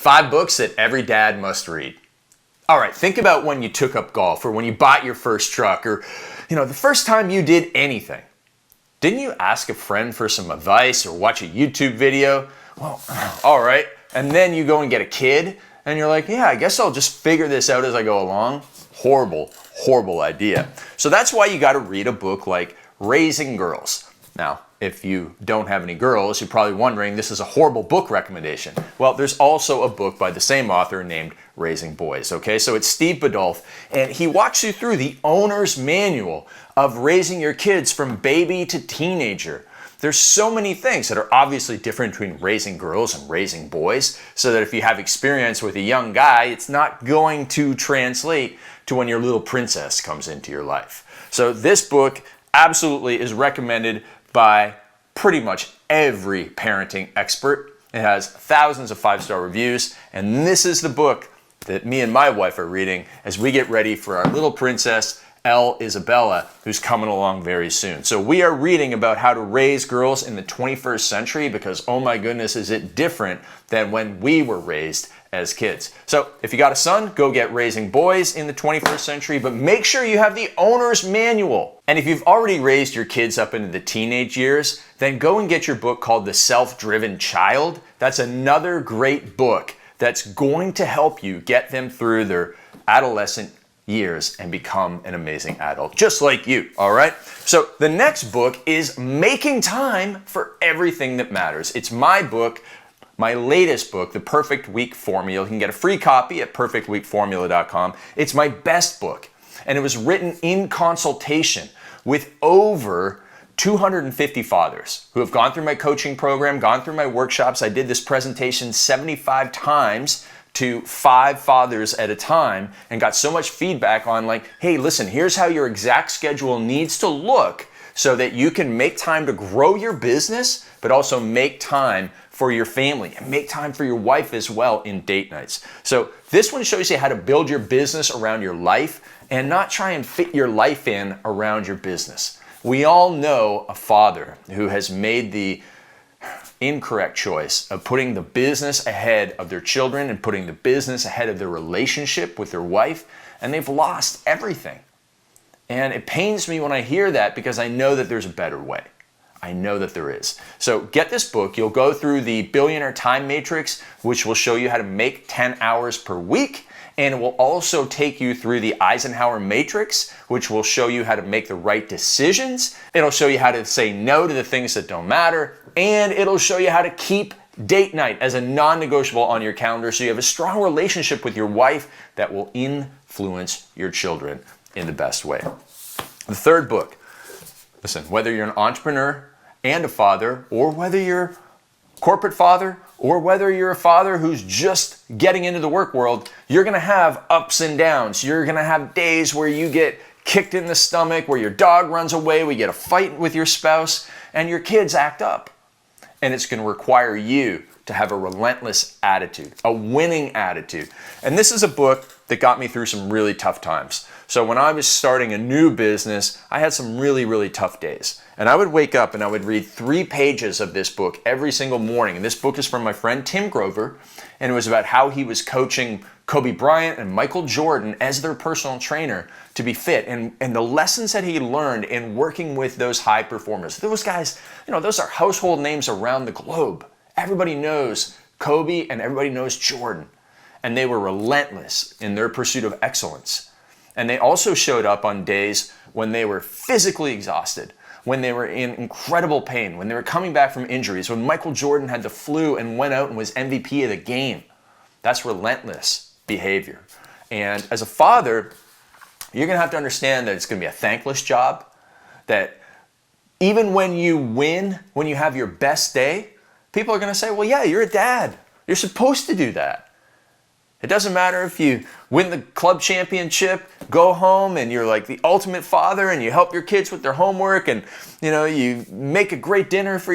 5 books that every dad must read. All right, think about when you took up golf or when you bought your first truck or, the first time you did anything. Didn't you ask a friend for some advice or watch a YouTube video? Well, all right. And then you go and get a kid and you're like, yeah, I guess I'll just figure this out as I go along. Horrible, horrible idea. So that's why you got to read a book like Raising Girls. Now, if you don't have any girls, you're probably wondering this is a horrible book recommendation. Well, there's also a book by the same author named Raising Boys, okay? So it's Steve Biddulph, and he walks you through the owner's manual of raising your kids from baby to teenager. There's so many things that are obviously different between raising girls and raising boys, so that if you have experience with a young guy, it's not going to translate to when your little princess comes into your life. So this book absolutely is recommended by pretty much every parenting expert. It has thousands of 5-star reviews, and this is the book that me and my wife are reading as we get ready for our little princess, Isabella, who's coming along very soon. So we are reading about how to raise girls in the 21st century because, oh my goodness, is it different than when we were raised as kids. So if you got a son, go get Raising Boys in the 21st century, but make sure you have the owner's manual. And if you've already raised your kids up into the teenage years, then go and get your book called The Self-Driven Child. That's another great book that's going to help you get them through their adolescent years and become an amazing adult, just like you, all right? So the next book is Making Time for Everything That Matters. It's my book, my latest book, The Perfect Week Formula. You can get a free copy at perfectweekformula.com. It's my best book, and it was written in consultation with over 250 fathers who have gone through my coaching program, gone through my workshops. I did this presentation 75 times to 5 fathers at a time and got so much feedback on like, hey, listen, here's how your exact schedule needs to look so that you can make time to grow your business, but also make time for your family and make time for your wife as well in date nights. So this one shows you how to build your business around your life and not try and fit your life in around your business. We all know a father who has made the incorrect choice of putting the business ahead of their children and putting the business ahead of their relationship with their wife, and they've lost everything. And it pains me when I hear that because I know that there's a better way. I know that there is. So get this book. You'll go through the Billionaire Time Matrix, which will show you how to make 10 hours per week. And it will also take you through the Eisenhower Matrix, which will show you how to make the right decisions. It'll show you how to say no to the things that don't matter. And it'll show you how to keep date night as a non-negotiable on your calendar so you have a strong relationship with your wife that will influence your children in the best way. The third book, listen, whether you're an entrepreneur and a father, or whether you're a corporate father, or whether you're a father who's just getting into the work world, you're gonna have ups and downs. You're gonna have days where you get kicked in the stomach, where your dog runs away, we get a fight with your spouse, and your kids act up. And it's gonna require you to have a relentless attitude, a winning attitude. And this is a book that got me through some really tough times. So when I was starting a new business, I had some really, really tough days. And I would wake up and I would read 3 pages of this book every single morning. And this book is from my friend Tim Grover, and it was about how he was coaching Kobe Bryant and Michael Jordan as their personal trainer to be fit, and the lessons that he learned in working with those high performers. Those guys, those are household names around the globe. Everybody knows Kobe and everybody knows Jordan. And they were relentless in their pursuit of excellence. And they also showed up on days when they were physically exhausted, when they were in incredible pain, when they were coming back from injuries, when Michael Jordan had the flu and went out and was MVP of the game. That's relentless behavior. And as a father, you're gonna have to understand that it's gonna be a thankless job, that even when you win, when you have your best day, people are gonna say, well, yeah, you're a dad. You're supposed to do that. It doesn't matter if you win the club championship, go home and you're like the ultimate father and you help your kids with their homework and you make a great dinner for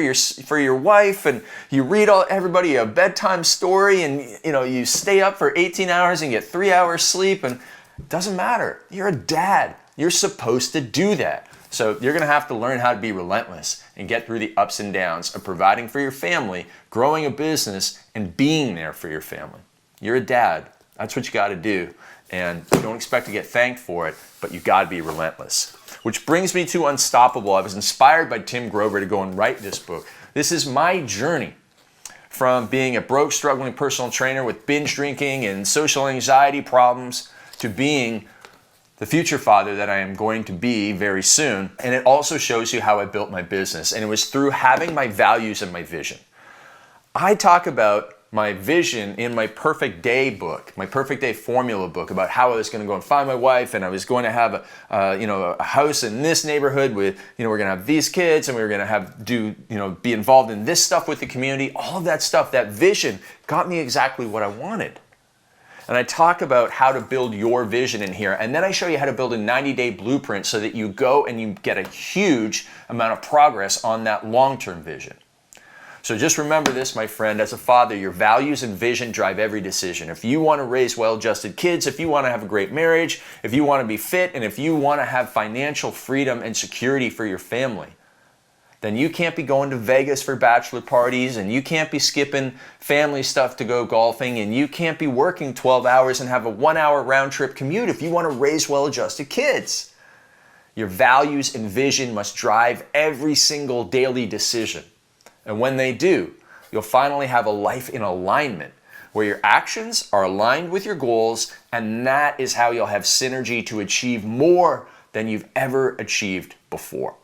your wife and you read everybody a bedtime story and you stay up for 18 hours and get 3 hours sleep, and it doesn't matter. You're a dad. You're supposed to do that. So you're going to have to learn how to be relentless and get through the ups and downs of providing for your family, growing a business, and being there for your family. You're a dad. That's what you got to do. And you don't expect to get thanked for it, but you got to be relentless. Which brings me to Unstoppable. I was inspired by Tim Grover to go and write this book. This is my journey from being a broke, struggling personal trainer with binge drinking and social anxiety problems to being the future father that I am going to be very soon. And it also shows you how I built my business. And it was through having my values and my vision. I talk about my vision in my Perfect Day book, my Perfect Day formula book, about how I was going to go and find my wife, and I was going to have a house in this neighborhood with, we're going to have these kids, and we were going to be involved in this stuff with the community. All of that stuff, that vision got me exactly what I wanted. And I talk about how to build your vision in here, and then I show you how to build a 90-day blueprint so that you go and you get a huge amount of progress on that long-term vision. So just remember this, my friend, as a father, your values and vision drive every decision. If you want to raise well-adjusted kids, if you want to have a great marriage, if you want to be fit, and if you want to have financial freedom and security for your family, then you can't be going to Vegas for bachelor parties, and you can't be skipping family stuff to go golfing, and you can't be working 12 hours and have a 1-hour round-trip commute if you want to raise well-adjusted kids. Your values and vision must drive every single daily decision. And when they do, you'll finally have a life in alignment where your actions are aligned with your goals, and that is how you'll have synergy to achieve more than you've ever achieved before.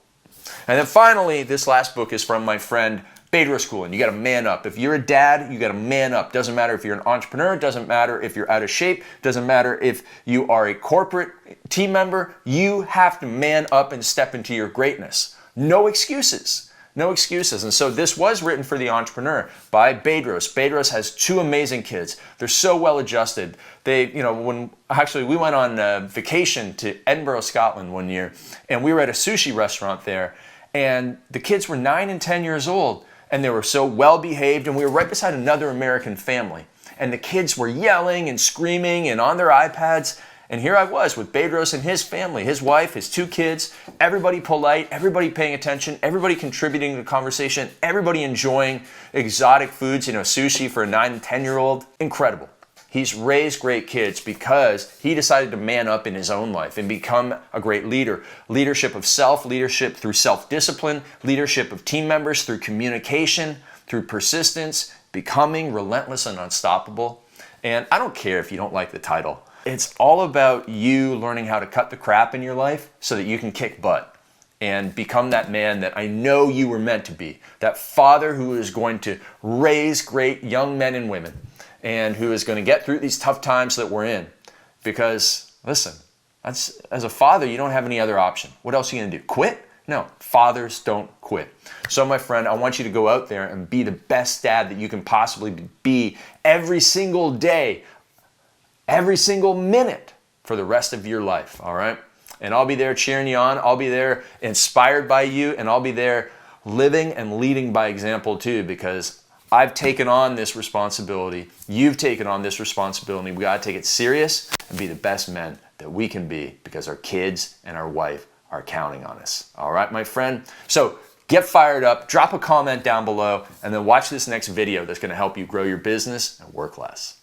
And then finally, this last book is from my friend Bedros Keuilian. You got to man up. If you're a dad, you got to man up. Doesn't matter if you're an entrepreneur, doesn't matter if you're out of shape, doesn't matter if you are a corporate team member, you have to man up and step into your greatness. No excuses. No excuses. And so this was written for the entrepreneur by Bedros. Bedros has 2 amazing kids. They're so well adjusted. We went on vacation to Edinburgh, Scotland one year, and we were at a sushi restaurant there, and the kids were 9 and 10 years old, and they were so well behaved, and we were right beside another American family. And the kids were yelling and screaming and on their iPads. And here I was with Bedros and his family, his wife, his 2 kids, everybody polite, everybody paying attention, everybody contributing to the conversation, everybody enjoying exotic foods, sushi for a 9 and 10-year-old. Incredible. He's raised great kids because he decided to man up in his own life and become a great leader. Leadership of self, leadership through self-discipline, leadership of team members through communication, through persistence, becoming relentless and unstoppable. And I don't care if you don't like the title. It's all about you learning how to cut the crap in your life so that you can kick butt and become that man that I know you were meant to be. That father who is going to raise great young men and women and who is going to get through these tough times that we're in. Because, listen, as a father, you don't have any other option. What else are you going to do? Quit? No, fathers don't quit. So my friend, I want you to go out there and be the best dad that you can possibly be every single day, every single minute for the rest of your life, all right? And I'll be there cheering you on. I'll be there inspired by you, and I'll be there living and leading by example too, because I've taken on this responsibility. You've taken on this responsibility. We got to take it serious and be the best men that we can be because our kids and our wife are counting on us. All right, my friend? So get fired up, drop a comment down below, and then watch this next video that's going to help you grow your business and work less.